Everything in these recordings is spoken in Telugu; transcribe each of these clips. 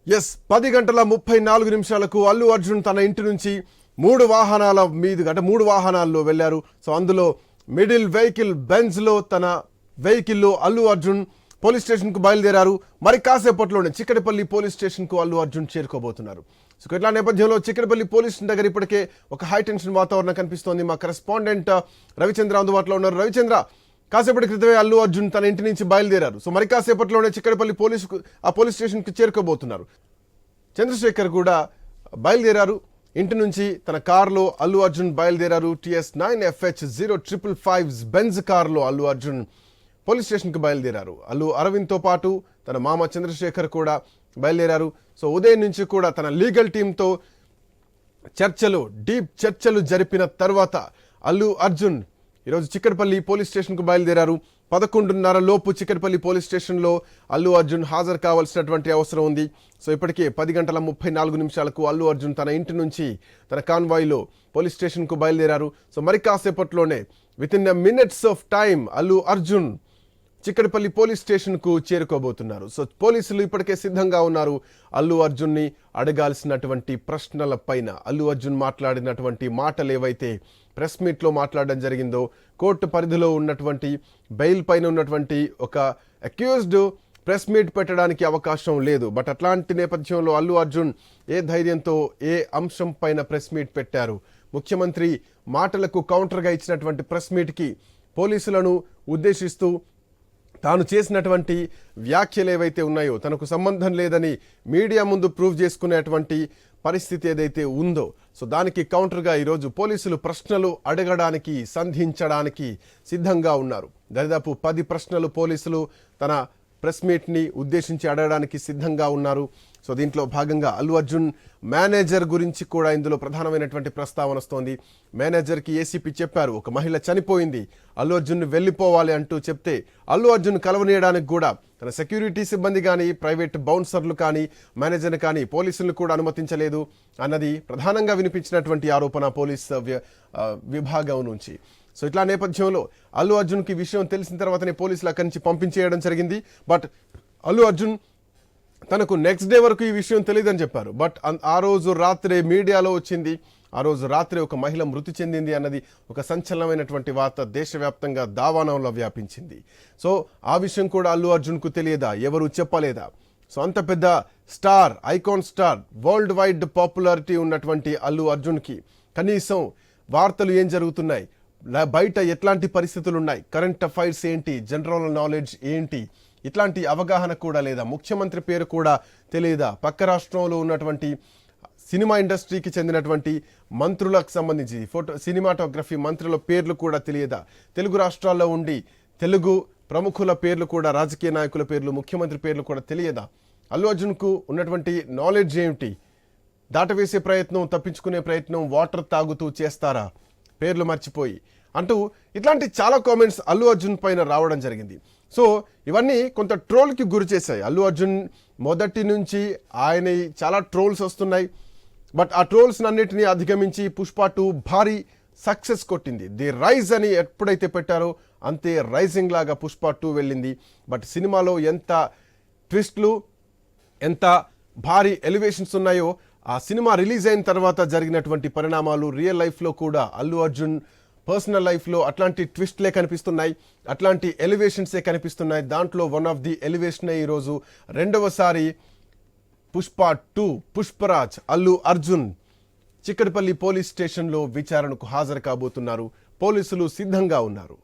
10 గంటల 34 నిమిషాలకు అల్లు అర్జున్ తన ఇంటి నుంచి 3 వాహనాల మీదుగా అంటే 3 వాహనాల్లో వెళ్లారు. సో అందులో మిడిల్ వెహికల్ బెంజ్ లో తన వెహికల్లో అల్లు అర్జున్ పోలీస్ స్టేషన్ కు బయలుదేరారు. మరి కాసేపట్లోనే చిక్కడపల్లి పోలీస్ స్టేషన్ కు అల్లు అర్జున్ చేరుకోబోతున్నారు. సో ఇట్లా నేపథ్యంలో చిక్కడపల్లి పోలీస్ దగ్గర ఇప్పటికే ఒక హై టెన్షన్ వాతావరణం కనిపిస్తోంది. మా కరెస్పాండెంట్ రవిచంద్ర అందుబాటులో ఉన్నారు. రవిచంద్ర, కాసేపటి క్రితమే అల్లు అర్జున్ తన ఇంటి నుంచి బయలుదేరారు. సో మరి కాసేపట్లోనే చిక్కడపల్లి పోలీస్ స్టేషన్ కి చేరుకోబోతున్నారు. చంద్రశేఖర్ కూడా బయలుదేరారు. ఇంటి నుంచి తన కారులో అల్లు అర్జున్ బయలుదేరారు. TS9FH0555 బెంజ్ కారులో అల్లు అర్జున్ పోలీస్ స్టేషన్కి బయలుదేరారు. అల్లు అరవింద్తో పాటు తన మామ చంద్రశేఖర్ కూడా బయలుదేరారు. సో ఉదయం నుంచి కూడా తన లీగల్ టీంతో డీప్ చర్చలు జరిపిన తర్వాత అల్లు అర్జున్ ఈరోజు చిక్కడపల్లి పోలీస్ స్టేషన్కు బయలుదేరారు. 11:30 లోపు చిక్కడపల్లి పోలీస్ స్టేషన్లో అల్లు అర్జున్ హాజరు కావాల్సినటువంటి అవసరం ఉంది. సో ఇప్పటికే 10 గంటల 34 నిమిషాలకు అల్లు అర్జున్ తన ఇంటి నుంచి తన కాన్వాయ్లో పోలీస్ స్టేషన్కు బయలుదేరారు. సో మరి కాసేపట్లోనే within minutes of time Allu Arjun Chikkadpally police స్టేషన్కు చేరుకోబోతున్నారు. సో పోలీసులు ఇప్పటికే సిద్ధంగా ఉన్నారు. అల్లు అర్జున్ని అడగాల్సినటువంటి ప్రశ్నల పైన అల్లు అర్జున్ మాట్లాడినటువంటి మాటలు ఏవైతే ప్రెస్ మీట్లో మాట్లాడడం జరిగిందో, కోర్టు పరిధిలో ఉన్నటువంటి బెయిల్ పైన ఉన్నటువంటి ఒక అక్యూజ్డ్ ప్రెస్ మీట్ పెట్టడానికి అవకాశం లేదు. బట్ అట్లాంటి నేపథ్యంలో అల్లు అర్జున్ ఏ ధైర్యంతో ఏ అంశం పైన ప్రెస్ మీట్ పెట్టారు? ముఖ్యమంత్రి మాటలకు కౌంటర్గా ఇచ్చినటువంటి ప్రెస్ మీట్కి పోలీసులను ఉద్దేశిస్తూ తాను చేసినటువంటి వ్యాఖ్యలు ఏవైతే ఉన్నాయో తనకు సంబంధం లేదని మీడియా ముందు ప్రూవ్ చేసుకునేటువంటి పరిస్థితి ఏదైతే ఉందో, సో దానికి కౌంటర్గా ఈరోజు పోలీసులు ప్రశ్నలు అడగడానికి సంధించడానికి సిద్ధంగా ఉన్నారు. దాదాపు 10 ప్రశ్నలు పోలీసులు తన ప్రెస్ మీట్ని ఉద్దేశించి అడగడానికి సిద్ధంగా ఉన్నారు. సో దీంట్లో భాగంగా అల్లు అర్జున్ మేనేజర్ గురించి కూడా ఇందులో ప్రధానమైనటువంటి ప్రస్తావన వస్తోంది. మేనేజర్కి ఏసీపీ చెప్పారు, ఒక మహిళ చనిపోయింది, అల్లు అర్జున్ వెళ్ళిపోవాలి అంటూ చెప్తే అల్లు అర్జున్ కలవనీయడానికి కూడా తన సెక్యూరిటీ సిబ్బంది కానీ, ప్రైవేట్ బౌన్సర్లు కానీ, మేనేజర్ని కానీ పోలీసులను కూడా అనుమతించలేదు అన్నది ప్రధానంగా వినిపించినటువంటి ఆరోపణ పోలీస్ విభాగం నుంచి. సో ఇట్లా నేపథ్యంలో అల్లు అర్జున్కి విషయం తెలిసిన తర్వాతనే పోలీసులు అక్కడి నుంచి పంపించేయడం జరిగింది. బట్ అల్లు అర్జున్ తనకు నెక్స్ట్ డే వరకు ఈ విషయం తెలియదని చెప్పారు. బట్ ఆ రోజు రాత్రే మీడియాలో వచ్చింది. ఆ రోజు రాత్రి ఒక మహిళ మృతి చెందింది అన్నది ఒక సంచలనమైనటువంటి వార్త దేశవ్యాప్తంగా దావానంలో వ్యాపించింది. సో ఆ విషయం కూడా అల్లు అర్జున్కు తెలియదా? ఎవరు చెప్పలేదా? సో అంత పెద్ద star, icon star, world wide popularity ఉన్నటువంటి అల్లు అర్జున్కి కనీసం వార్తలు ఏం జరుగుతున్నాయి, బయట ఎట్లాంటి పరిస్థితులు ఉన్నాయి, కరెంట్ అఫైర్స్ ఏంటి, జనరల్ నాలెడ్జ్ ఏంటి, ఇట్లాంటి అవగాహన కూడా లేదా? ముఖ్యమంత్రి పేరు కూడా తెలియదా? పక్క రాష్ట్రంలో ఉన్నటువంటి సినిమా ఇండస్ట్రీకి చెందినటువంటి మంత్రులకు సంబంధించి సినిమాటోగ్రఫీ మంత్రుల పేర్లు కూడా తెలియదా? తెలుగు రాష్ట్రాల్లో ఉండి తెలుగు ప్రముఖుల పేర్లు కూడా, రాజకీయ నాయకుల పేర్లు, ముఖ్యమంత్రి పేర్లు కూడా తెలియదా? అల్లు అర్జున్కు ఉన్నటువంటి నాలెడ్జ్ ఏమిటి? దాటవేసే ప్రయత్నం, తప్పించుకునే ప్రయత్నం, వాటర్ తాగుతూ చేస్తారా పేర్లు మర్చిపోయి అంటూ ఇట్లాంటి చాలా కామెంట్స్ అల్లు అర్జున్ పైన రావడం జరిగింది. సో ఇవన్నీ కొంత ట్రోల్కి గురి చేశాయి. అల్లు అర్జున్ మొదటి నుంచి ఆయన చాలా ట్రోల్స్ వస్తున్నాయి. బట్ ఆ ట్రోల్స్ అన్నిటినీ అధిగమించి పుష్ప 2 భారీ సక్సెస్ కొట్టింది. ది రైజ్ అని ఎప్పుడైతే పెట్టారో అంతే రైజింగ్ లాగా పుష్ప 2 వెళ్ళింది. బట్ సినిమాలో ఎంత ట్విస్ట్లు, ఎంత భారీ ఎలివేషన్స్ ఉన్నాయో ఆ సినిమా రిలీజ్ అయిన తర్వాత జరిగినటువంటి పరిణామాలు రియల్ లైఫ్లో కూడా అల్లు అర్జున్ పర్సనల్ లైఫ్లో అట్లాంటి ట్విస్ట్లే కనిపిస్తున్నాయి, అట్లాంటి ఎలివేషన్సే కనిపిస్తున్నాయి. దాంట్లో వన్ ఆఫ్ ది ఎలివేషనే ఈరోజు రెండవసారి పుష్ప 2 పుష్పరాజ్ అల్లు అర్జున్ చిక్కడపల్లి పోలీస్ స్టేషన్లో విచారణకు హాజరు కాబోతున్నారు. పోలీసులు సిద్ధంగా ఉన్నారు.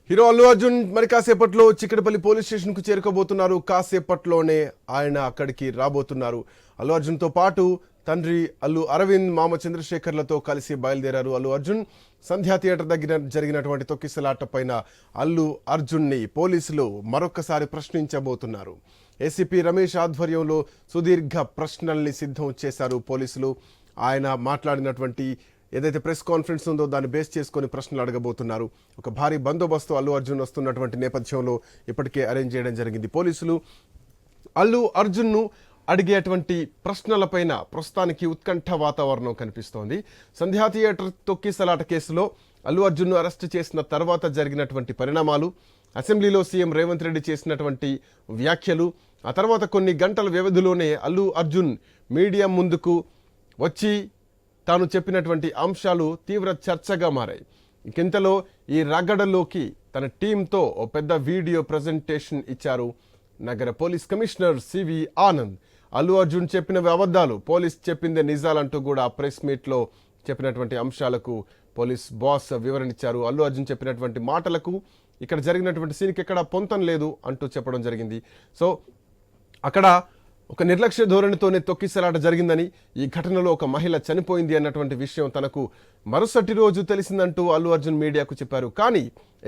హీరో అల్లు అర్జున్ మరి కాసేపట్లో చిక్కడపల్లి పోలీస్ స్టేషన్ కు చేరుకోబోతున్నారు. కాసేపట్లోనే ఆయన అక్కడికి రాబోతున్నారు. అల్లు అర్జున్ తో పాటు తండ్రి అల్లు అరవింద్, మామ చంద్రశేఖర్లతో కలిసి బయలుదేరారు. అల్లు అర్జున్ సంధ్యా థియేటర్ దగ్గర జరిగినటువంటి తొక్కిసలాట పైన అల్లు అర్జున్ ని పోలీసులు మరొకసారి ప్రశ్నించబోతున్నారు. ఏసీపీ రమేష్ ఆధ్వర్యంలో సుదీర్ఘ ప్రశ్నల్ని సిద్ధం చేశారు పోలీసులు. ఆయన మాట్లాడినటువంటి ఏదైతే ప్రెస్ కాన్ఫరెన్స్ ఉందో దాన్ని బేస్ చేసుకొని ప్రశ్నలు అడగబోతున్నారు. ఒక భారీ బందోబస్తు అల్లు అర్జున్ వస్తున్నటువంటి నేపథ్యంలో ఇప్పటికే అరేంజ్ చేయడం జరిగింది. పోలీసులు అల్లు అర్జున్ను అడిగేటువంటి ప్రశ్నలపైన ప్రస్తుతానికి ఉత్కంఠ వాతావరణం కనిపిస్తోంది. సంధ్యా థియేటర్ తొక్కిసలాట కేసులో అల్లు అర్జున్ను అరెస్టు చేసిన తర్వాత జరిగినటువంటి పరిణామాలు, అసెంబ్లీలో సీఎం రేవంత్ రెడ్డి చేసినటువంటి వ్యాఖ్యలు, ఆ తర్వాత కొన్ని గంటల వ్యవధిలోనే అల్లు అర్జున్ మీడియా ముందుకు వచ్చి తాను చెప్పినటువంటి అంశాలు తీవ్ర చర్చగా మారాయి. ఇంతలో ఈ రగడలోకి తన టీంతో ఓ పెద్ద వీడియో ప్రజెంటేషన్ ఇచ్చారు నగర police commissioner CV Anand. Allu Arjun చెప్పినవి అబద్ధాలు, పోలీస్ చెప్పిందే నిజాలంటూ కూడా ప్రెస్ మీట్లో చెప్పినటువంటి అంశాలకు పోలీస్ బాస్ వివరణ ఇచ్చారు. అల్లు అర్జున్ చెప్పినటువంటి మాటలకు ఇక్కడ జరిగినటువంటి సీన్కి ఎక్కడ పొంతం లేదు అంటూ చెప్పడం జరిగింది. సో అక్కడ ఒక నిర్లక్ష్య ధోరణితోనే తొక్కిసలాట జరిగిందని, ఈ ఘటనలో ఒక మహిళ చనిపోయింది అన్నటువంటి విషయం తనకు మరుసటి రోజు తెలిసిందంటూ అల్లు అర్జున్ మీడియాకు చెప్పారు. కానీ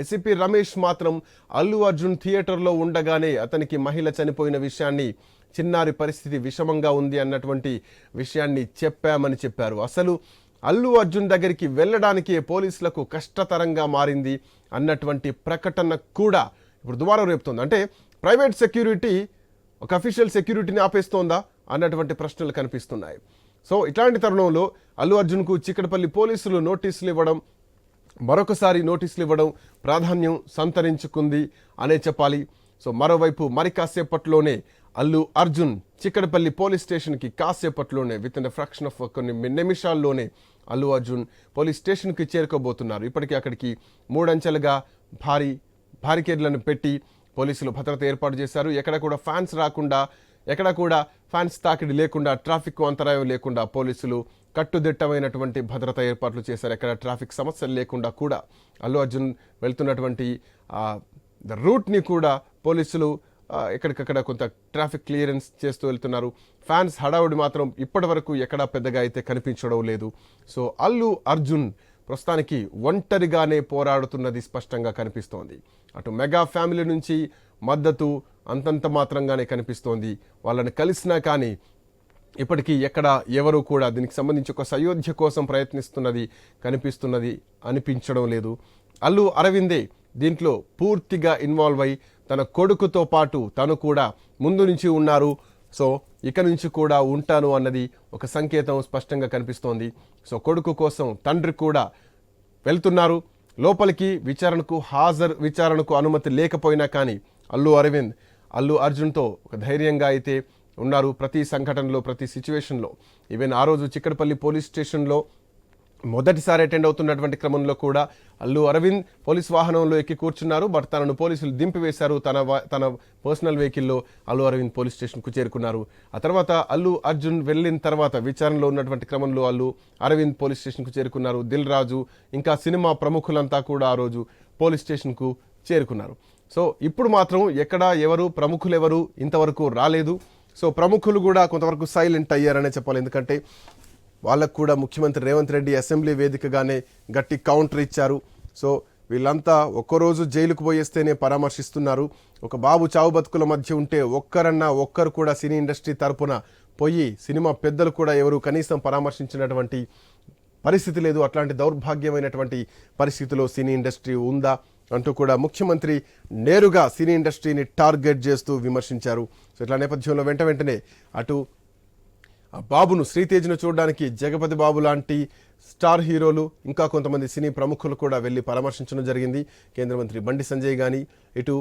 ఏసీపీ రమేష్ మాత్రం అల్లు అర్జున్ థియేటర్లో ఉండగానే అతనికి మహిళ చనిపోయిన విషయాన్ని, చిన్నారి పరిస్థితి విషమంగా ఉంది అన్నటువంటి విషయాన్ని చెప్పామని చెప్పారు. అసలు అల్లు అర్జున్ దగ్గరికి వెళ్ళడానికే పోలీసులకు కష్టతరంగా మారింది అన్నటువంటి ప్రకటన కూడా ఇప్పుడు దుమారం రేపుతోంది. అంటే ప్రైవేట్ సెక్యూరిటీ ఒక అఫీషియల్ సెక్యూరిటీని ఆపేస్తోందా అన్నటువంటి ప్రశ్నలు కనిపిస్తున్నాయి. సో ఇట్లాంటి తరుణంలో అల్లు అర్జున్కు చిక్కడపల్లి పోలీసులు మరొకసారి నోటీసులు ఇవ్వడం ప్రాధాన్యం సంతరించుకుంది అనే చెప్పాలి. సో మరోవైపు మరి కాసేపట్లోనే అల్లు అర్జున్ చిక్కడపల్లి పోలీస్ స్టేషన్కి విత్ ఇన్ ఫ్రాక్షన్ ఆఫ్ కొన్ని నిమిషాల్లోనే అల్లు అర్జున్ పోలీస్ స్టేషన్కి చేరుకోబోతున్నారు. ఇప్పటికీ అక్కడికి 3 అంచెలుగా భారీ బారికేడ్లను పెట్టి పోలీసులు భద్రత ఏర్పాటు చేశారు. ఎక్కడ కూడా ఫ్యాన్స్ రాకుండా, ఎక్కడ కూడా ఫ్యాన్స్ తాకిడి లేకుండా, ట్రాఫిక్ అంతరాయం లేకుండా పోలీసులు కట్టుదిట్టమైనటువంటి భద్రత ఏర్పాట్లు చేశారు. ఎక్కడ ట్రాఫిక్ సమస్యలు లేకుండా కూడా అల్లు అర్జున్ వెళ్తున్నటువంటి రూట్ని కూడా పోలీసులు ఎక్కడికక్కడ కొంత ట్రాఫిక్ క్లియరెన్స్ చేస్తూ వెళ్తున్నారు. ఫ్యాన్స్ హడావుడి మాత్రం ఇప్పటి వరకు ఎక్కడా పెద్దగా అయితే కనిపించడం లేదు. సో అల్లు అర్జున్ ప్రస్తుతానికి ఒంటరిగానే పోరాడుతున్నది స్పష్టంగా కనిపిస్తోంది. అటు మెగా ఫ్యామిలీ నుంచి మద్దతు అంతంత మాత్రంగానే కనిపిస్తోంది. వాళ్ళని కలిసినా కానీ ఇప్పటికీ ఎక్కడ ఎవరు కూడా దీనికి సంబంధించి ఒక సయోధ్య కోసం ప్రయత్నిస్తున్నది అనిపించడం లేదు. అల్లు అరవిందే దీంట్లో పూర్తిగా ఇన్వాల్వ్ అయి తన కొడుకుతో పాటు తను కూడా ముందు నుంచి ఉన్నారు. సో ఇక నుంచి కూడా ఉంటాను అన్నది ఒక సంకేతం స్పష్టంగా కనిపిస్తోంది. సో కొడుకు కోసం తండ్రి కూడా వెళ్తున్నారు లోపలికి. విచారణకు అనుమతి లేకపోయినా కానీ అల్లు అరవింద్ అల్లు అర్జున్తో ఒక ధైర్యంగా అయితే ఉన్నారు ప్రతి సంఘటనలో, ప్రతి సిచ్యువేషన్లో. ఈవెన్ ఆ రోజు చిక్కడపల్లి పోలీస్ స్టేషన్లో మొదటిసారి అటెండ్ అవుతున్నటువంటి క్రమంలో కూడా అల్లు అరవింద్ పోలీస్ వాహనంలో ఎక్కి కూర్చున్నారు. బట్ తనను పోలీసులు దింపివేశారు. తన పర్సనల్ వెహికల్లో అల్లు అరవింద్ పోలీస్ స్టేషన్కు చేరుకున్నారు. ఆ తర్వాత అల్లు అర్జున్ వెళ్ళిన తర్వాత విచారణలో ఉన్నటువంటి క్రమంలో అల్లు అరవింద్ పోలీస్ స్టేషన్కు చేరుకున్నారు. దిల్ రాజు ఇంకా సినిమా ప్రముఖులంతా కూడా ఆ రోజు పోలీస్ స్టేషన్కు చేరుకున్నారు. సో ఇప్పుడు మాత్రం ప్రముఖులెవరు ఇంతవరకు రాలేదు. సో ప్రముఖులు కూడా కొంతవరకు సైలెంట్ అయ్యారనే చెప్పాలి. ఎందుకంటే వాళ్ళకు కూడా ముఖ్యమంత్రి రేవంత్ రెడ్డి అసెంబ్లీ వేదికగానే గట్టి కౌంటర్ ఇచ్చారు. సో వీళ్ళంతా ఒక్కరోజు జైలుకు పోయేస్తేనే పరామర్శిస్తున్నారు. ఒక బాబు చావు బతుకుల మధ్య ఉంటే ఒక్కరు కూడా సినీ ఇండస్ట్రీ తరపున పోయి సినిమా పెద్దలు కూడా ఎవరు కనీసం పరామర్శించినటువంటి పరిస్థితి లేదు. అట్లాంటి దౌర్భాగ్యమైనటువంటి పరిస్థితిలో సినీ ఇండస్ట్రీ ఉందా అంటూ కూడా ముఖ్యమంత్రి నేరుగా సినీ ఇండస్ట్రీని టార్గెట్ చేస్తూ విమర్శించారు. సో ఇట్లా నేపథ్యంలో వెంటనే అటు ఆ బాబును, శ్రీతేజ్ను చూడడానికి జగపతి బాబు లాంటి స్టార్ హీరోలు ఇంకా కొంతమంది సినీ ప్రముఖులు కూడా వెళ్ళి పరామర్శించడం జరిగింది. కేంద్ర మంత్రి బండి సంజయ్ కానీ ఇటు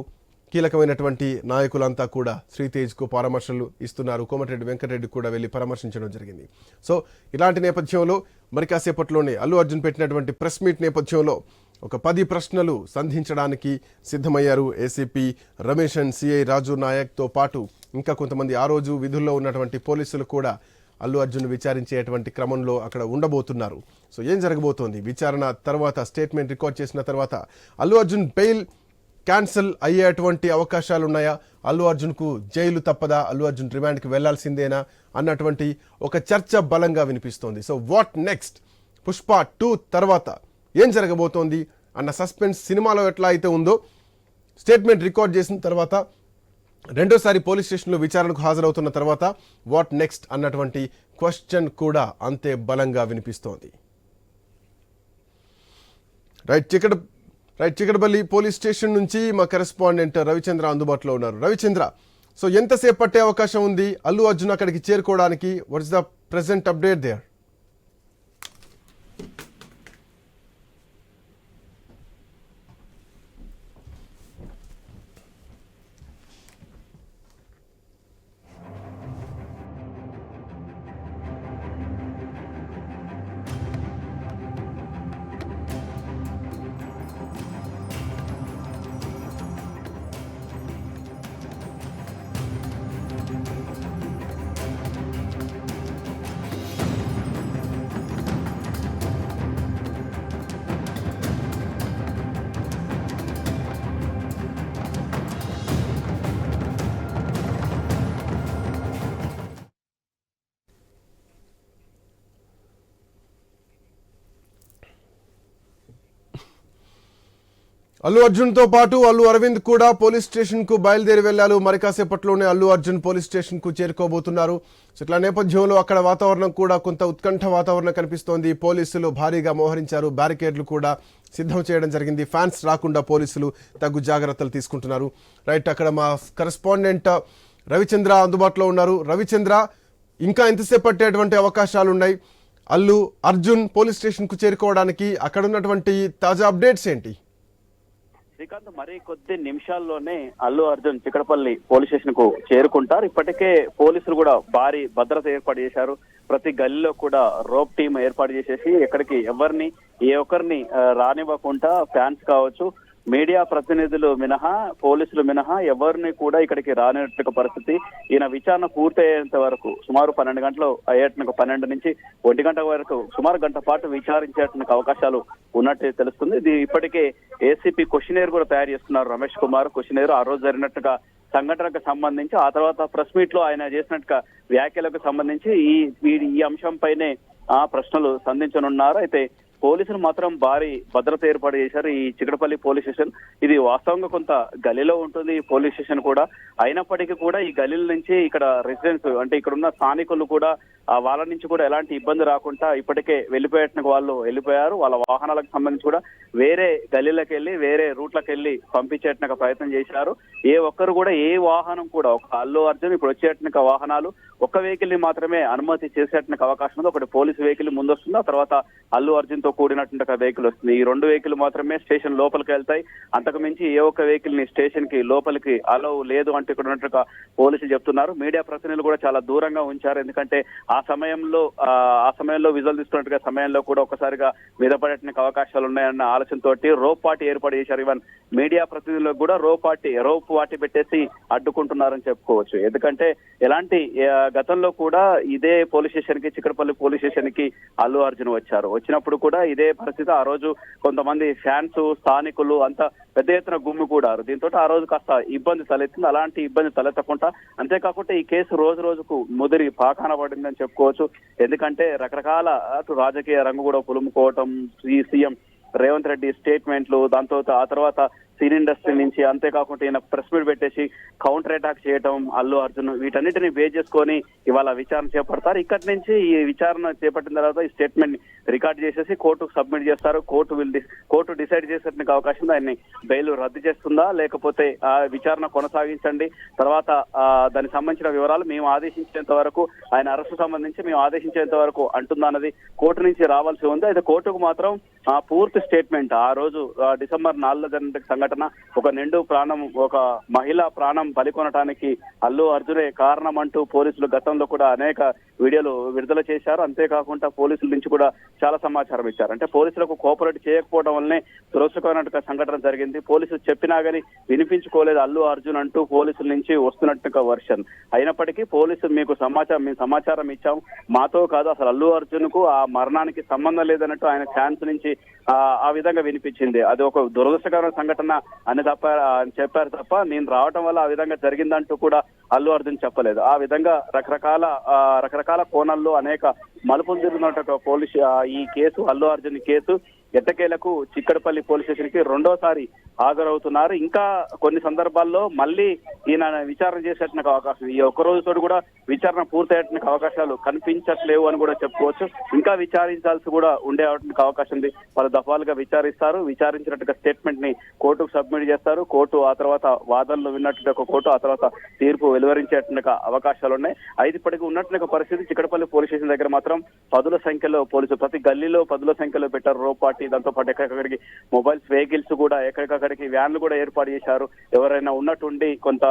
కీలకమైనటువంటి నాయకులంతా కూడా శ్రీతేజ్కు పరామర్శలు ఇస్తున్నారు. కోమటిరెడ్డి వెంకటరెడ్డి కూడా వెళ్ళి పరామర్శించడం జరిగింది. సో ఇలాంటి నేపథ్యంలో మరి కాసేపట్లోనే అల్లు అర్జున్ పెట్టినటువంటి ప్రెస్ మీట్ నేపథ్యంలో ఒక 10 ప్రశ్నలు సంధించడానికి సిద్ధమయ్యారు ఏసీపీ రమేష్ అండ్ సిఐ రాజు నాయక్తో పాటు ఇంకా కొంతమంది ఆ రోజు విధుల్లో ఉన్నటువంటి పోలీసులు కూడా అల్లు అర్జున్ విచారించేటువంటి క్రమంలో అక్కడ ఉండబోతున్నారు. సో ఏం జరగబోతోంది, విచారణ తర్వాత స్టేట్మెంట్ రికార్డ్ చేసిన తర్వాత అల్లు అర్జున్ బెయిల్ క్యాన్సిల్ అయ్యేటువంటి అవకాశాలు ఉన్నాయా? అల్లు అర్జున్కు జైలు తప్పదా? అల్లు అర్జున్ రిమాండ్కి వెళ్లాల్సిందేనా అన్నటువంటి ఒక చర్చ బలంగా వినిపిస్తోంది. So what next? పుష్ప 2 తర్వాత ఏం జరగబోతోంది అన్న సస్పెన్స్ సినిమాలో ఎట్లా అయితే ఉందో, స్టేట్మెంట్ రికార్డ్ చేసిన తర్వాత రెండోసారి పోలీస్ స్టేషన్లో విచారణకు హాజరవుతున్న తర్వాత వాట్ నెక్స్ట్ అన్నటువంటి క్వశ్చన్ కూడా అంతే బలంగా వినిపిస్తోంది. చిక్కడపల్లి పోలీస్ స్టేషన్ నుంచి మా కరెస్పాండెంట్ రవిచంద్ర అందుబాటులో ఉన్నారు. రవిచంద్ర, సో ఎంతసేపు పట్టే అవకాశం ఉంది అల్లు అర్జున్ అక్కడికి చేరుకోవడానికి? What is the present update there? Allu Arjun తో పాటు అల్లు అరవింద్ కూడా పోలీస్ స్టేషన్ కు బయలుదేరి వెళ్లారు. మరి కాసేపట్లోనే అల్లు అర్జున్ పోలీస్ స్టేషన్ కు చేరుకోబోతున్నారు. సో ఇట్లా నేపథ్యంలో అక్కడ వాతావరణం కూడా కొంత ఉత్కంఠ వాతావరణం కనిపిస్తోంది. పోలీసులు భారీగా మోహరించారు, బ్యారికేడ్లు కూడా సిద్ధం చేయడం జరిగింది. ఫ్యాన్స్ రాకుండా పోలీసులు తగు జాగ్రత్తలు తీసుకుంటున్నారు. అక్కడ మా కరెస్పాండెంట్ రవిచంద్ర అందుబాటులో ఉన్నారు. రవిచంద్ర, ఇంకా ఎంతసేపు పట్టేటువంటి అవకాశాలు ఉన్నాయి అల్లు అర్జున్ పోలీస్ స్టేషన్ కు చేరుకోవడానికి? అక్కడ ఉన్నటువంటి తాజా అప్డేట్స్ ఏంటి? శ్రీకాంత్, మరి కొద్ది నిమిషాల్లోనే అల్లు అర్జున్ చిక్కడపల్లి పోలీస్ స్టేషన్ కు చేరుకుంటారు. ఇప్పటికే పోలీసులు కూడా భారీ భద్రత ఏర్పాటు చేశారు. ప్రతి గల్లీలో కూడా రోప్ టీం ఏర్పాటు చేసేసి ఎక్కడికి ఎవరిని ఏ ఒక్కరిని రానివ్వకుండా ఫ్యాన్స్ కావచ్చు, మీడియా ప్రతినిధులు మినహా, పోలీసులు మినహా ఎవరిని కూడా ఇక్కడికి రానినట్టు పరిస్థితి. ఈయన విచారణ పూర్తయ్యేంత వరకు సుమారు 12 గంటలు అయ్యేట 12 నుంచి 1 గంట వరకు సుమారు గంట పాటు విచారించేట అవకాశాలు ఉన్నట్టు తెలుస్తుంది. ఇది ఇప్పటికే ఏసీపీ క్వశ్చనేర్ కూడా తయారు చేస్తున్నారు రమేష్ కుమార్. క్వశ్చనేర్ ఆ రోజు జరిగినట్టుగా సంఘటనకు సంబంధించి, ఆ తర్వాత ప్రెస్ మీట్ లో ఆయన చేసినట్టుగా వ్యాఖ్యలకు సంబంధించి ఈ అంశంపైనే ప్రశ్నలు సంధించనున్నారు. అయితే పోలీసులు మాత్రం భారీ భద్రత ఏర్పాటు చేశారు. ఈ చిక్కడపల్లి పోలీస్ స్టేషన్ ఇది వాస్తవంగా కొంత గలీలో ఉంటుంది ఈ పోలీస్ స్టేషన్ కూడా. అయినప్పటికీ కూడా ఈ గలీల నుంచి ఇక్కడ రెసిడెంట్స్ అంటే ఇక్కడ ఉన్న స్థానికులు కూడా వాళ్ళ నుంచి కూడా ఎలాంటి ఇబ్బంది రాకుండా ఇప్పటికే వెళ్ళిపోయేటకు వాళ్ళు వెళ్ళిపోయారు. వాళ్ళ వాహనాలకు సంబంధించి కూడా వేరే గలీలకు వెళ్ళి వేరే రూట్లకు వెళ్ళి పంపించేట ప్రయత్నం చేశారు. ఏ ఒక్కరు కూడా ఏ వాహనం కూడా ఒక అల్లు అర్జున్ ఇప్పుడు వచ్చేట వాహనాలు ఒక్క వెహికల్ ని మాత్రమే అనుమతి చేసేట అవకాశం ఉంది. ఒకటి పోలీసు వెహికల్ ముందు వస్తుంది, ఆ తర్వాత అల్లు అర్జున్ తో కూడినటువంటి వెహికల్ వస్తుంది. ఈ 2 వెహికల్ మాత్రమే స్టేషన్ లోపలికి వెళ్తాయి. అంతకు మించి ఏ ఒక్క వెహికల్ ని స్టేషన్ కి లోపలికి అలౌ లేదు అంటే ఇక్కడ ఉన్నట్టుగా పోలీసులు చెప్తున్నారు. మీడియా ప్రతినిధులు కూడా చాలా దూరంగా ఉంచారు. ఎందుకంటే ఆ సమయంలో విజువల్ తీసుకున్నట్టుగా సమయంలో కూడా ఒకసారిగా మీద పడేట అవకాశాలు ఉన్నాయన్న ఆలోచనతో రోప్ పార్టీ ఏర్పాటు చేశారు. ఈవెన్ మీడియా ప్రతినిధులకు కూడా రోప్ పార్టీ పెట్టేసి అడ్డుకుంటున్నారని చెప్పుకోవచ్చు. ఎందుకంటే ఎలాంటి గతంలో కూడా ఇదే పోలీస్ స్టేషన్ కి, చిక్కడపల్లి పోలీస్ స్టేషన్ కి అల్లు అర్జున్ వచ్చినప్పుడు కూడా ఇదే పరిస్థితి. ఆ రోజు కొంతమంది ఫ్యాన్స్, స్థానికులు అంతా పెద్ద ఎత్తున గుమ్మికూడారు. దీంతో ఆ రోజు కాస్త ఇబ్బంది తలెత్తింది. అలాంటి ఇబ్బంది తలెత్తకుండా, అంతేకాకుండా ఈ కేసు రోజు రోజుకు ముదిరి పాకాన పడిందని చెప్పుకోవచ్చు. ఎందుకంటే రకరకాల రాజకీయ రంగు కూడా పులుముకోవటం, ఈ సీఎం రేవంత్ రెడ్డి స్టేట్మెంట్లు, దాంతో ఆ తర్వాత సినీ ఇండస్ట్రీ నుంచి, అంతేకాకుండా ఈయన ప్రెస్ మీట్ పెట్టేసి కౌంటర్ అటాక్ చేయటం అల్లు అర్జున్, వీటన్నిటిని బేస్ చేసుకొని ఇవాళ విచారణ చేపడతారు. ఇక్కడి నుంచి ఈ విచారణ చేపట్టిన తర్వాత ఈ స్టేట్మెంట్ రికార్డ్ చేసేసి కోర్టుకు సబ్మిట్ చేస్తారు. కోర్టు డిసైడ్ చేసేందుకు అవకాశం ఉంది. ఆయన్ని బెయిల్ రద్దు చేస్తుందా, లేకపోతే ఆ విచారణ కొనసాగించండి, తర్వాత దానికి సంబంధించిన వివరాలు మేము ఆదేశించేంత వరకు, ఆయన అరెస్టు సంబంధించి మేము ఆదేశించేంత వరకు అంటుందా అన్నది కోర్టు నుంచి రావాల్సి ఉంది. అయితే కోర్టుకు మాత్రం పూర్తి స్టేట్మెంట్, ఆ రోజు డిసెంబర్ 4 జరిగిన సంఘటన, ఒక మహిళ ప్రాణం బలికొనటానికి అల్లు అర్జునే కారణం అంటూ పోలీసులు గతంలో కూడా అనేక వీడియోలు విడుదల చేశారు. అంతేకాకుండా పోలీసుల నుంచి కూడా చాలా సమాచారం ఇచ్చారు. అంటే పోలీసులకు కోఆపరేట్ చేయకపోవడం వల్లనే దురదృష్టకరమైన సంఘటన జరిగింది. పోలీసులు చెప్పినా గానీ వినిపించుకోలేదు అల్లు అర్జున్ అంటూ పోలీసుల నుంచి వస్తున్నట్టుగా వర్షన్. అయినప్పటికీ పోలీసులు మీకు సమాచారం ఇచ్చాం, మాతో కాదు అసలు అల్లు అర్జున్ కు ఆ మరణానికి సంబంధం లేదన్నట్టు ఆయన ఫ్యాన్స్ నుంచి ఆ విధంగా వినిపించింది. అది ఒక దురదృష్టకరమైన సంఘటన అని చెప్పారు తప్ప నేను రావడం వల్ల ఆ విధంగా జరిగిందంటూ కూడా అల్లు అర్జున్ చెప్పలేదు. ఆ విధంగా రకరకాల కోణాల్లో అనేక మలుపులు తిరిగినట్టు ఈ కేసు అల్లు అర్జున్ కేసు ఎట్టకేలకు చిక్కడపల్లి పోలీస్ స్టేషన్ కి రెండోసారి హాజరవుతున్నారు. ఇంకా కొన్ని సందర్భాల్లో మళ్ళీ ఈయన విచారణ చేసేటువంటి అవకాశం, ఈ ఒక్క రోజుతో కూడా విచారణ పూర్తయ్యేటువంటి అవకాశాలు కనిపించట్లేవు అని కూడా చెప్పుకోవచ్చు. ఇంకా విచారించాల్సి కూడా ఉండే అవకాశం ఉంది. పలు దఫాలుగా విచారిస్తారు. విచారించినట్టుగా స్టేట్మెంట్ ని కోర్టుకు సబ్మిట్ చేస్తారు. కోర్టు ఆ తర్వాత వాదనలు విన్నట్టు ఒక కోర్టు ఆ తర్వాత తీర్పు వెలువరించేటువంటి అవకాశాలు ఉన్నాయి. అయితే ఇప్పటికీ ఉన్నటువంటి పరిస్థితి చిక్కడపల్లి పోలీస్ స్టేషన్ దగ్గర మాత్రం పదుల సంఖ్యలో పోలీసులు ప్రతి గల్లీలో పదుల సంఖ్యలో పెట్టారు రోప్ పార్టీ. దాంతో పాటు ఎక్కడికక్కడికి మొబైల్స్ వెహికల్స్ కూడా ఎక్కడికక్కడికి వ్యాన్లు కూడా ఏర్పాటు చేశారు. ఎవరైనా ఉన్నట్టుండి కొంత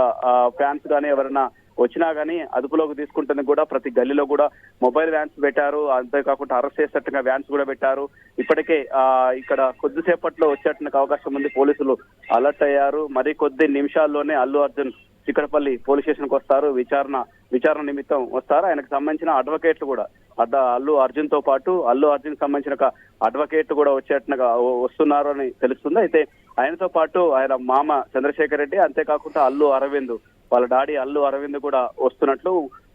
ఫ్యాన్స్ గానీ ఎవరైనా వచ్చినా గానీ అదుపులోకి తీసుకుంటుంది కూడా ప్రతి గల్లీలో కూడా మొబైల్ వ్యాన్స్ పెట్టారు. అంతేకాకుండా అరెస్ట్ చేసేట్టుగా వ్యాన్స్ కూడా పెట్టారు. ఇప్పటికే ఇక్కడ కొద్దిసేపట్లో వచ్చేటువంటి అవకాశం ఉంది. పోలీసులు అలర్ట్ అయ్యారు. మరి కొద్ది నిమిషాల్లోనే అల్లు అర్జున్ చిక్కడపల్లి పోలీస్ స్టేషన్ కు వస్తారు. విచారణ నిమిత్తం వస్తారు. ఆయనకు సంబంధించిన అడ్వకేట్లు కూడా అల్లు అర్జున్ తో పాటు అల్లు అర్జున్ సంబంధించిన అడ్వకేట్లు కూడా వచ్చేట్టుగా వస్తున్నారు అని తెలుస్తుంది. అయితే ఆయనతో పాటు ఆయన మామ చంద్రశేఖర్ రెడ్డి, అంతేకాకుండా అల్లు అరవింద్ వాళ్ళ డాడీ అల్లు అరవింద్ కూడా వస్తున్నట్లు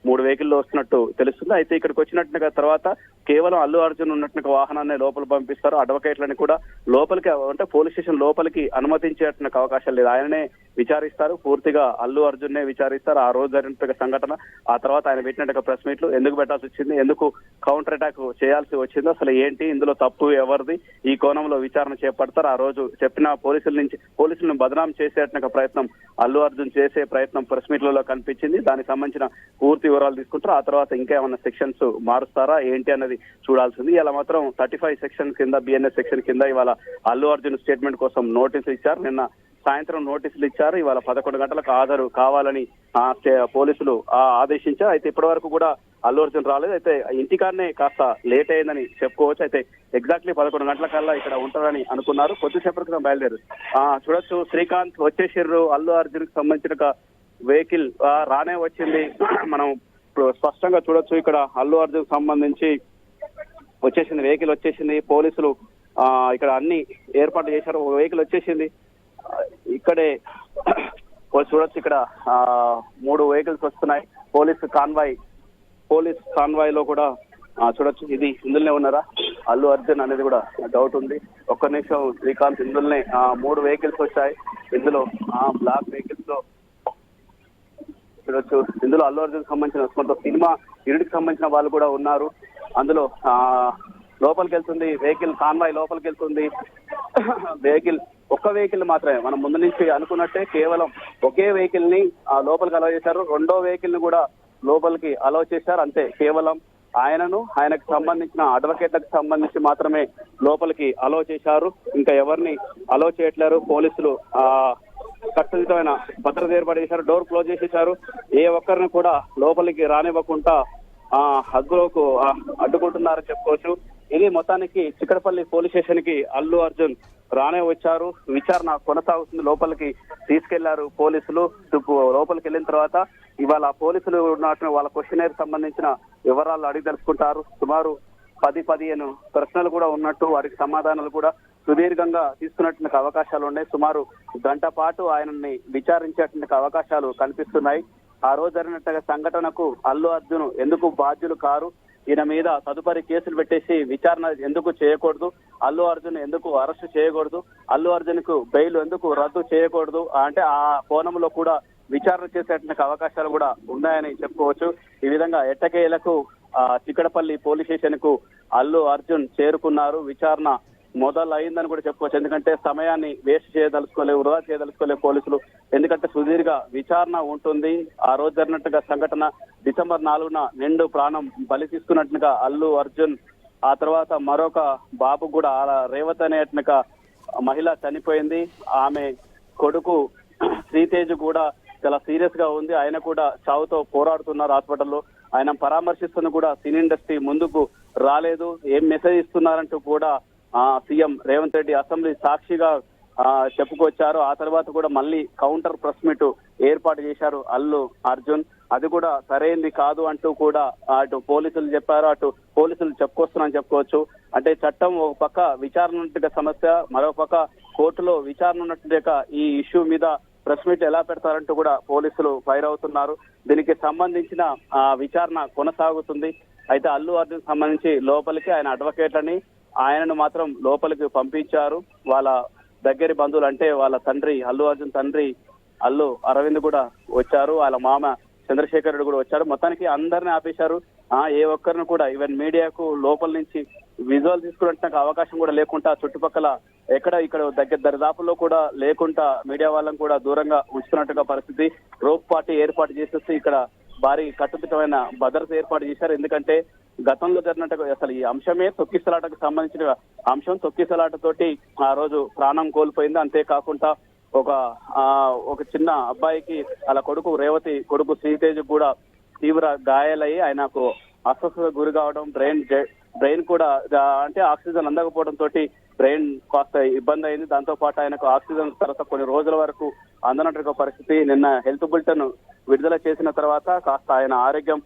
3 వెహికల్లో వస్తున్నట్టు తెలుస్తుంది. అయితే ఇక్కడికి వచ్చినట్టుగా తర్వాత కేవలం అల్లు అర్జున్ ఉన్నట్టుగా వాహనాన్ని లోపల పంపిస్తారు. అడ్వకేట్లని కూడా లోపలికి అంటే పోలీస్ స్టేషన్ లోపలికి అనుమతించేటువంటి అవకాశం లేదు. ఆయననే విచారిస్తారు. పూర్తిగా అల్లు అర్జున్ నే విచారిస్తారు. ఆ రోజు జరిగిన సంఘటన, ఆ తర్వాత ఆయన పెట్టినట్టుగా ప్రెస్ మీట్లు ఎందుకు పెట్టాల్సి వచ్చింది, ఎందుకు కౌంటర్ అటాక్ చేయాల్సి వచ్చిందో, అసలు ఏంటి ఇందులో తప్పు ఎవరిది, ఈ కోణంలో విచారణ చేపడతారు. ఆ రోజు చెప్పిన పోలీసులను బదనాం చేసేటువంటి ప్రయత్నం అల్లు అర్జున్ చేసే ప్రయత్నం ప్రెస్ మీట్లలో కనిపించింది. దానికి సంబంధించిన పూర్తి వివరాలు తీసుకుంటారు. ఆ తర్వాత ఇంకా ఏమైనా సెక్షన్స్ మారుస్తారా ఏంటి అన్నది చూడాల్సింది. ఇలా మాత్రం 35 సెక్షన్ కింద బిఎన్ఎస్ సెక్షన్ కింద ఇవాళ అల్లు అర్జున్ స్టేట్మెంట్ కోసం నోటీసులు ఇచ్చారు. నిన్న సాయంత్రం నోటీసులు ఇచ్చారు. ఇవాళ 11 గంటలకు హాజరు కావాలని పోలీసులు ఆదేశించారు. అయితే ఇప్పటి వరకు కూడా అల్లు అర్జున్ రాలేదు. అయితే ఇంటికాడనే కాస్త లేట్ అయిందని చెప్పుకోవచ్చు. అయితే ఎగ్జాక్ట్లీ 11 గంటల కల్లా ఇక్కడ ఉంటారని అనుకున్నారు. కొద్దిసేపటి క్రితం బయలుదేరు చూడొచ్చు. శ్రీకాంత్ వచ్చేసిర్రు. అల్లు అర్జున్ కి సంబంధించిన వెహికల్ రానే వచ్చింది. మనం స్పష్టంగా చూడొచ్చు. ఇక్కడ అల్లు అర్జున్ సంబంధించి వచ్చేసింది, వెహికల్ వచ్చేసింది. పోలీసులు ఇక్కడ అన్ని ఏర్పాటు చేశారు. వెహికల్ వచ్చేసింది. ఇక్కడే చూడొచ్చు. ఇక్కడ 3 వెహికల్స్ వస్తున్నాయి. పోలీస్ కాన్వాయ్ లో కూడా చూడొచ్చు. ఇది ఇందులోనే ఉన్నారా అల్లు అర్జున్ అనేది కూడా డౌట్ ఉంది. ఒక్క నిమిషం. శ్రీకాంత్ ఇందులోనే 3 వెహికల్స్ వచ్చాయి. ఇందులో బ్లాక్ వెహికల్స్ లో చూడొచ్చు. ఇందులో అల్లు అర్జున్ సంబంధించిన కొంత సినిమా యూనిట్ కి సంబంధించిన వాళ్ళు కూడా ఉన్నారు. అందులో లోపలికి వెళ్తుంది వెహికల్, కాన్వాయ్ లోపలికి వెళ్తుంది. ఒక్క వెహికల్ మాత్రమే మనం ముందు నుంచి అనుకున్నట్టే కేవలం ఒకే వెహికల్ ని లోపలికి అలౌ చేశారు. రెండో వెహికల్ ని కూడా లోపలికి అలౌ చేశారు. అంతే, కేవలం ఆయనకు సంబంధించిన అడ్వకేట్లకు సంబంధించి మాత్రమే లోపలికి అలౌ చేశారు. ఇంకా ఎవరిని అలౌ చేయట్లేరు. పోలీసులు కట్టుదిట్టమైన భద్రత ఏర్పాటు చేశారు. డోర్ క్లోజ్ చేసేశారు. ఏ ఒక్కరిని కూడా లోపలికి రానివ్వకుండా హద్దులోకి అడ్డుకుంటున్నారని చెప్పుకోవచ్చు. ఇది మొత్తానికి చిక్కడపల్లి పోలీస్ స్టేషన్ కి అల్లు అర్జున్ రానే వచ్చారు. విచారణ కొనసాగుతుంది. లోపలికి తీసుకెళ్లారు పోలీసులు. లోపలికి వెళ్ళిన తర్వాత ఇవాళ పోలీసులు ఉన్నటువంటి వాళ్ళ క్వశ్చనర్ సంబంధించిన వివరాలు అడిగి తెలుసుకుంటారు. సుమారు 10-15 ప్రశ్నలు కూడా ఉన్నట్టు, వారికి సమాధానాలు కూడా సుదీర్ఘంగా తీసుకున్నటువంటి అవకాశాలు ఉన్నాయి. సుమారు గంట పాటు ఆయనని విచారించేటువంటి అవకాశాలు కనిపిస్తున్నాయి. ఆ రోజు జరిగినట్టుగా సంఘటనకు అల్లు అర్జున్ ఎందుకు బాధ్యులు కారు, ఈయన మీద తదుపరి కేసులు పెట్టేసి విచారణ ఎందుకు చేయకూడదు, అల్లు అర్జున్ ఎందుకు అరెస్టు చేయకూడదు, అల్లు అర్జున్ కు బెయిల్ ఎందుకు రద్దు చేయకూడదు, అంటే ఆ కోణంలో కూడా విచారణ చేసేటువంటి అవకాశాలు కూడా ఉన్నాయని చెప్పుకోవచ్చు. ఈ విధంగా ఎట్టకేలకు చిక్కడపల్లి పోలీస్ స్టేషన్ కు అల్లు అర్జున్ చేరుకున్నారు. విచారణ మొదలైందని కూడా చెప్పుకోవచ్చు. ఎందుకంటే సమయాన్ని వేస్ట్ వృధా చేయదలుచుకోలేవు పోలీసులు. ఎందుకంటే సుదీర్ఘ విచారణ ఉంటుంది. ఆ రోజు జరిగినట్టుగా సంఘటన డిసెంబర్ 4న నిండు ప్రాణం బలి తీసుకున్నట్టుగా అల్లు అర్జున్, ఆ తర్వాత మరొక బాబు కూడా రేవతి అనేట్టుగా మహిళ చనిపోయింది. ఆమె కొడుకు శ్రీతేజ్ కూడా చాలా సీరియస్ గా ఉంది. ఆయన కూడా చావుతో పోరాడుతున్నారు హాస్పిటల్లో. ఆయన పరామర్శిస్తున్న కూడా సినీ ఇండస్ట్రీ ముందుకు రాలేదు. ఏం మెసేజ్ ఇస్తున్నారంటూ కూడా సీఎం రేవంత్ రెడ్డి అసెంబ్లీ సాక్షిగా చెప్పుకొచ్చారు. ఆ తర్వాత కూడా మళ్ళీ కౌంటర్ ప్రెస్ మీట్ ఏర్పాటు చేశారు అల్లు అర్జున్. అది కూడా సరైంది కాదు అంటూ కూడా అటు పోలీసులు చెప్పారు, అటు పోలీసులు చెప్పుకొస్తున్నారని చెప్పుకోవచ్చు. అంటే చట్టం ఒక పక్క విచారణ ఉన్నట్టుగా సమస్య, మరో పక్క కోర్టులో విచారణ ఉన్నట్టుగా ఈ ఇష్యూ మీద ప్రెస్ మీట్ ఎలా పెడతారంటూ కూడా పోలీసులు ఫైర్ అవుతున్నారు. దీనికి సంబంధించిన విచారణ కొనసాగుతుంది. అయితే అల్లు అర్జున్ సంబంధించి లోపలికి ఆయన అడ్వకేట్లని ఆయనను మాత్రం లోపలికి పంపించారు. వాళ్ళ దగ్గరి బంధువులు అంటే వాళ్ళ తండ్రి అల్లు అర్జున్ తండ్రి అల్లు అరవింద్ కూడా వచ్చారు, వాళ్ళ మామ చంద్రశేఖర్ రెడ్డి కూడా వచ్చారు. మొత్తానికి అందరిని ఆపేశారు. ఏ ఒక్కరిని కూడా ఈవెన్ మీడియాకు లోపల నుంచి విజువల్ తీసుకున్నట్టు అవకాశం కూడా లేకుండా చుట్టుపక్కల ఇక్కడ దగ్గర దరిదాపుల్లో కూడా లేకుండా మీడియా వాళ్ళని కూడా దూరంగా ఉంచుతున్నట్టుగా పరిస్థితి. రోప్ పార్టీ ఏర్పాటు చేసేసి ఇక్కడ భారీ కట్టుదిట్టమైన భద్రత ఏర్పాటు చేశారు. ఎందుకంటే గతంలో జరిగినట్టు అసలు ఈ అంశమే తొక్కిసలాటకు సంబంధించిన అంశం. తొక్కిసలాటతోటి ఆ రోజు ప్రాణం కోల్పోయింది. అంతేకాకుండా ఒక చిన్న అబ్బాయికి అలా కొడుకు రేవతి కొడుకు శ్రీతేజ్ కూడా తీవ్ర గాయాలయ్యి ఆయనకు అస్వస్థత గురి కావడం, బ్రెయిన్ కూడా అంటే ఆక్సిజన్ అందకపోవడం తోటి బ్రెయిన్ కాస్త ఇబ్బంది అయింది. దాంతో పాటు ఆయనకు ఆక్సిజన్ తర్వాత కొన్ని రోజుల వరకు అందనట్టుగా పరిస్థితి. నిన్న హెల్త్ బులెటిన్ విడుదల చేసిన తర్వాత కాస్త ఆయన ఆరోగ్యం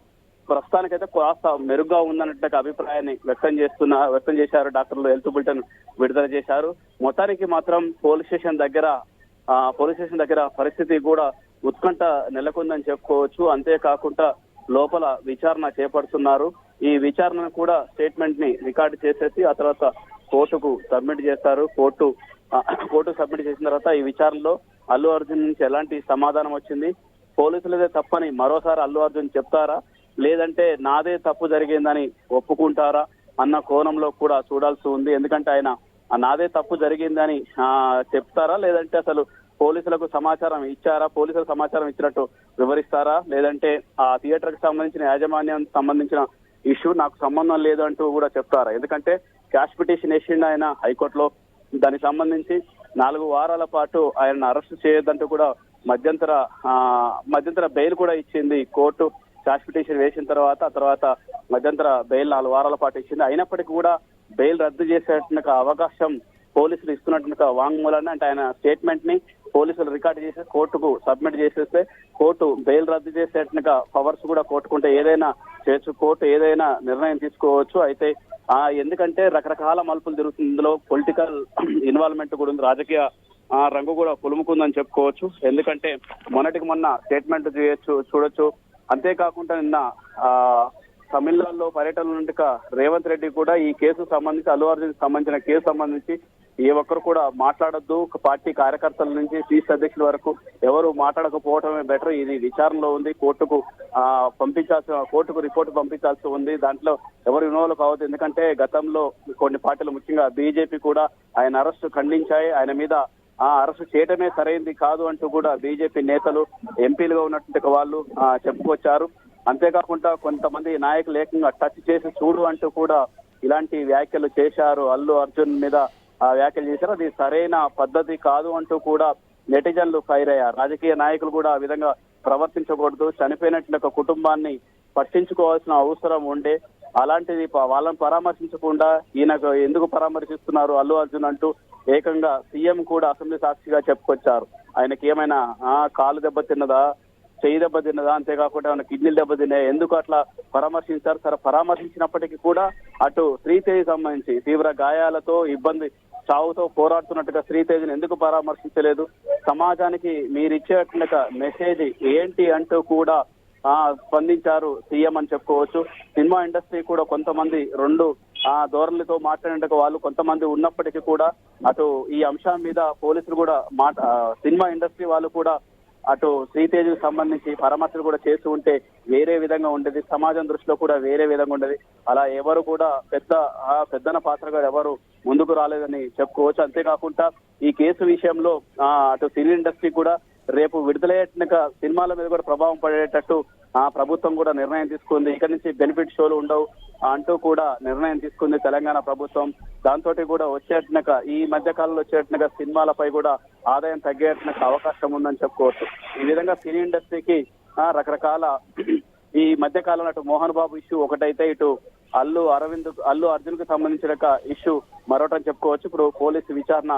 ప్రస్తుతానికైతే కాస్త మెరుగ్గా ఉందన్నట్టుగా అభిప్రాయాన్ని వ్యక్తం చేశారు డాక్టర్లు. హెల్త్ బులెటిన్ విడుదల చేశారు. మొత్తానికి మాత్రం పోలీస్ స్టేషన్ దగ్గర పరిస్థితి కూడా ఉత్కంఠ నెలకొందని చెప్పుకోవచ్చు. అంతేకాకుండా లోపల విచారణ చేపడుతున్నారు. ఈ విచారణను కూడా స్టేట్మెంట్ ని రికార్డు చేసేసి ఆ తర్వాత కోర్టుకు సబ్మిట్ చేస్తారు. కోర్టు సబ్మిట్ చేసిన తర్వాత ఈ విచారణలో అల్లు అర్జున్ నుంచి ఎలాంటి సమాధానం వచ్చింది, పోలీసులదే తప్పని మరోసారి అల్లు అర్జున్ చెప్తారా, లేదంటే నాదే తప్పు జరిగిందని ఒప్పుకుంటారా అన్న కోణంలో కూడా చూడాల్సి ఉంది. ఎందుకంటే ఆయన నాదే తప్పు జరిగిందని చెప్తారా, లేదంటే అసలు పోలీసులకు సమాచారం ఇచ్చారా, పోలీసులకు సమాచారం ఇచ్చినట్టు వివరిస్తారా, లేదంటే ఆ థియేటర్ కి సంబంధించిన యాజమాన్యం సంబంధించిన ఇష్యూ నాకు సంబంధం లేదు అంటూ కూడా చెప్తారా. ఎందుకంటే క్యాష్ పిటిషన్ వేసిండు ఆయన హైకోర్టులో. దానికి సంబంధించి 4 వారాల పాటు ఆయన అరెస్ట్ చేయొద్దంటూ కూడా మధ్యంతర బెయిల్ కూడా ఇచ్చింది కోర్టు. క్యాష్ పిటిషన్ వేసిన తర్వాత మధ్యంతర బెయిల్ 4 వారాల పాటు ఇచ్చింది. అయినప్పటికీ కూడా బెయిల్ రద్దు చేసేట అవకాశం పోలీసులు ఇస్తున్నట్టుగా వాంగ్మూలాన్ని అంటే ఆయన స్టేట్మెంట్ ని పోలీసులు రికార్డు చేసి కోర్టుకు సబ్మిట్ చేసేస్తే కోర్టు బెయిల్ రద్దు చేసేట్టుగా పవర్స్ కూడా కోర్టుకుంటే ఏదైనా చేయొచ్చు, కోర్టు ఏదైనా నిర్ణయం తీసుకోవచ్చు. అయితే ఎందుకంటే రకరకాల మలుపులు జరుగుతుంది, ఇందులో పొలిటికల్ ఇన్వాల్వ్మెంట్ కూడా ఉంది, రాజకీయ రంగు కూడా పులుముకుందని చెప్పుకోవచ్చు. ఎందుకంటే మొన్నటికి మొన్న స్టేట్మెంట్ చూడొచ్చు. అంతేకాకుండా నిన్న తమిళనాడులో పర్యటన నుండిగా రేవంత్ రెడ్డి కూడా ఈ కేసు సంబంధించి అల్లు అర్జున్ సంబంధించిన కేసు సంబంధించి ఏ ఒక్కరు కూడా మాట్లాడొద్దు, పార్టీ కార్యకర్తల నుంచి పీసీ అధ్యక్షుల వరకు ఎవరు మాట్లాడకపోవడమే బెటర్, ఇది విచారణలో ఉంది, కోర్టుకు రిపోర్టు పంపించాల్సి ఉంది, దాంట్లో ఎవరు ఇన్వాల్వ్ కావద్దు. ఎందుకంటే గతంలో కొన్ని పార్టీలు ముఖ్యంగా బీజేపీ కూడా ఆయన అరెస్టు ఖండించాయి. ఆయన మీద అరెస్టు చేయటమే సరైంది కాదు అంటూ కూడా బీజేపీ నేతలు ఎంపీలుగా ఉన్నటువంటి వాళ్ళు చెప్పుకొచ్చారు. అంతేకాకుండా కొంతమంది నాయకులు ఏకంగా టచ్ చేసి చూడు అంటూ కూడా ఇలాంటి వ్యాఖ్యలు చేశారు. అల్లు అర్జున్ మీద వ్యాఖ్యలు చేశారు. అది సరైన పద్ధతి కాదు అంటూ కూడా నెటిజన్లు ఫైర్ అయ్యారు. రాజకీయ నాయకులు కూడా ఆ విధంగా ప్రవర్తించకూడదు, చనిపోయినట్లు ఒక కుటుంబాన్ని పట్టించుకోవాల్సిన అవసరం ఉండే, అలాంటిది వాళ్ళని పరామర్శించకుండా ఈయనకు ఎందుకు పరామర్శిస్తున్నారు అల్లు అర్జున్ అంటూ ఏకంగా సీఎం కూడా అసెంబ్లీ సాక్షిగా చెప్పుకొచ్చారు. ఆయనకి ఏమైనా కాలు దెబ్బతిన్నదా, చెయ్యి దెబ్బతిన్నదా, అంతేకాకుండా ఏమైనా కిడ్నీలు దెబ్బతిన్నాయా, ఎందుకు అట్లా పరామర్శించారు? సరే, పరామర్శించినప్పటికీ కూడా అటు శ్రీతేజ్ సంబంధించి తీవ్ర గాయాలతో చావుతో పోరాడుతున్నట్టుగా శ్రీతేజ్ని ఎందుకు పరామర్శించలేదు, సమాజానికి మీరిచ్చేట్టుగా మెసేజ్ ఏంటి అంటూ కూడా స్పందించారు సీఎం అని చెప్పుకోవచ్చు. సినిమా ఇండస్ట్రీ కూడా కొంతమంది రెండు ధోరణులతో మాట్లాడేందుకు వాళ్ళు కొంతమంది ఉన్నప్పటికీ కూడా అటు ఈ అంశం మీద పోలీసులు కూడా సినిమా ఇండస్ట్రీ వాళ్ళు కూడా అటు శ్రీతేజ్ సంబంధించి పరామర్శలు కూడా చేస్తూ ఉంటే వేరే విధంగా ఉండేది, సమాజం దృష్టిలో కూడా వేరే విధంగా ఉండేది. అలా ఎవరు కూడా పెద్దన పాత్రగా ఎవరు ముందుకు రాలేదని చెప్పుకోవచ్చు. అంతేకాకుండా ఈ కేసు విషయంలో అటు సినీ ఇండస్ట్రీ కూడా రేపు విడుదలయ్యేట్టుగా సినిమాల మీద కూడా ప్రభావం పడేటట్టు ప్రభుత్వం కూడా నిర్ణయం తీసుకుంది. ఇక్కడి నుంచి బెనిఫిట్ షోలు ఉండవు అంటూ కూడా నిర్ణయం తీసుకుంది తెలంగాణ ప్రభుత్వం. దాంతో కూడా వచ్చేట్టుగా ఈ మధ్య కాలంలో వచ్చేట్టుగా సినిమాలపై కూడా ఆదాయం తగ్గేట్టుగా అవకాశం ఉందని చెప్పుకోవచ్చు. ఈ విధంగా సినీ ఇండస్ట్రీకి రకరకాల ఈ మధ్య కాలంలో అటు మోహన్ బాబు ఇష్యూ ఒకటైతే ఇటు అల్లు అర్జున్ కు సంబంధించిన ఇష్యూ మరొకటి చెప్పుకోవచ్చు. ఇప్పుడు పోలీసు విచారణ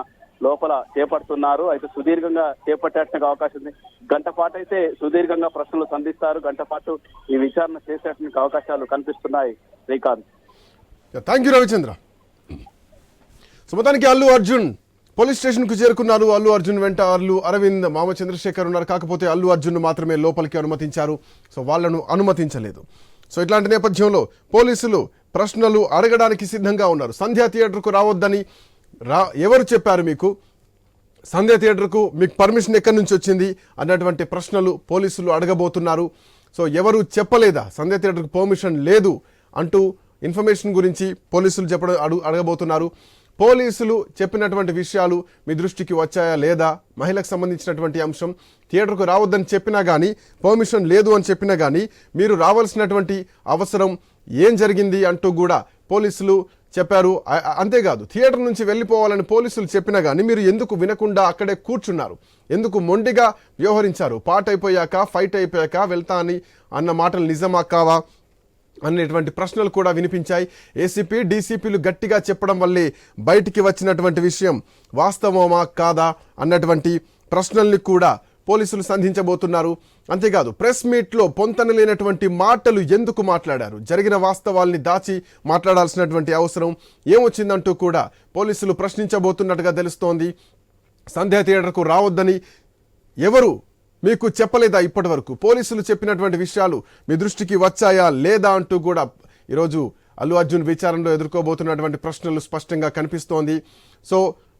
లోపల చేపడుతున్నారు. అయితే సుదీర్ఘంగా చేపట్టడానికి అవకాశం ఉంది. గంట పాటు అయితే సుదీర్ఘంగా ప్రశ్నలు సంధిస్తారు. గంట పాటు ఈ విచారణ చేసేటువంటి అవకాశాలు కనిపిస్తున్నాయి. Srikanth, thank you Ravichandra. మొత్తానికి అల్లు అర్జున్ పోలీస్ స్టేషన్ కు చేరుకున్నారు. అల్లు అర్జున్ వెంట అరవింద్, మామ చంద్రశేఖర్ ఉన్నారు. కాకపోతే అల్లు అర్జున్ మాత్రమే లోపలికి అనుమతించారు. సో వాళ్ళను అనుమతించలేదు. సో ఇట్లాంటి నేపథ్యంలో పోలీసులు ప్రశ్నలు అడగడానికి సిద్ధంగా ఉన్నారు. సంధ్యా థియేటర్కు రావద్దని ఎవరు చెప్పారు మీకు? సంధ్యా థియేటర్కు మీకు పర్మిషన్ ఎక్కడి నుంచి వచ్చింది అన్నటువంటి ప్రశ్నలు పోలీసులు అడగబోతున్నారు. సో ఎవరు చెప్పలేదా సంధ్యా థియేటర్కు పర్మిషన్ లేదు అంటూ ఇన్ఫర్మేషన్ గురించి పోలీసులు అడగబోతున్నారు. పోలీసులు చెప్పినటువంటి విషయాలు మీ దృష్టికి వచ్చాయా లేదా? మహిళకు సంబంధించినటువంటి అంశం, థియేటర్కు రావద్దని చెప్పినా కానీ, పర్మిషన్ లేదు అని చెప్పినా కానీ మీరు రావాల్సినటువంటి అవసరం ఏం జరిగింది అంటూ కూడా పోలీసులు చెప్పారు. అంతేకాదు థియేటర్ నుంచి వెళ్ళిపోవాలని పోలీసులు చెప్పినా కానీ మీరు ఎందుకు వినకుండా అక్కడే కూర్చున్నారు? ఎందుకు మొండిగా వ్యవహరించారు? పాట అయిపోయాక, ఫైట్ అయిపోయాక వెళ్తా అని అన్న మాటలు నిజమా కావా అనేటువంటి ప్రశ్నలు కూడా వినిపించాయి. ఏసీపీ, డీసీపీలు గట్టిగా చెప్పడం వల్లే బయటికి వచ్చినటువంటి విషయం వాస్తవమా కాదా అన్నటువంటి ప్రశ్నల్ని కూడా పోలీసులు సంధించబోతున్నారు. అంతేకాదు ప్రెస్ మీట్లో పొంతన లేనటువంటి మాటలు ఎందుకు మాట్లాడారు? జరిగిన వాస్తవాల్ని దాచి మాట్లాడాల్సినటువంటి అవసరం ఏమొచ్చిందంటూ కూడా పోలీసులు ప్రశ్నించబోతున్నట్టుగా తెలుస్తోంది. సంధ్యా థియేటర్కు రావద్దని ఎవరు మీకు చెప్పలేదా? ఇప్పటి వరకు పోలీసులు చెప్పినటువంటి విషయాలు మీ దృష్టికి వచ్చాయా లేదా అంటూ కూడా ఈరోజు అల్లు అర్జున్ విచారణలో ఎదుర్కోబోతున్నటువంటి ప్రశ్నలు స్పష్టంగా కనిపిస్తోంది. సో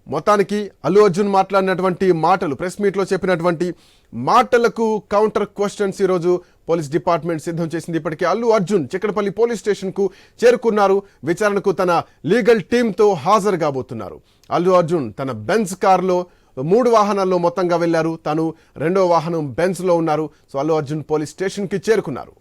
మొత్తానికి అల్లు అర్జున్ మాట్లాడినటువంటి మాటలు, ప్రెస్ మీట్లో చెప్పినటువంటి మాటలకు కౌంటర్ క్వశ్చన్స్ ఈరోజు పోలీస్ డిపార్ట్మెంట్ సిద్ధం చేసింది. ఇప్పటికే అల్లు అర్జున్ చిక్కడపల్లి పోలీస్ స్టేషన్కు చేరుకున్నారు. విచారణకు తన లీగల్ టీంతో హాజరు కాబోతున్నారు. అల్లు అర్జున్ తన బెంజ్ కారులో 3 వాహనాల్లో మొత్తంగా వెళ్లారు. తాను 2వ వాహనం బెంజ్ లో ఉన్నారు. So Allu Arjun police station కి చేరుకున్నారు.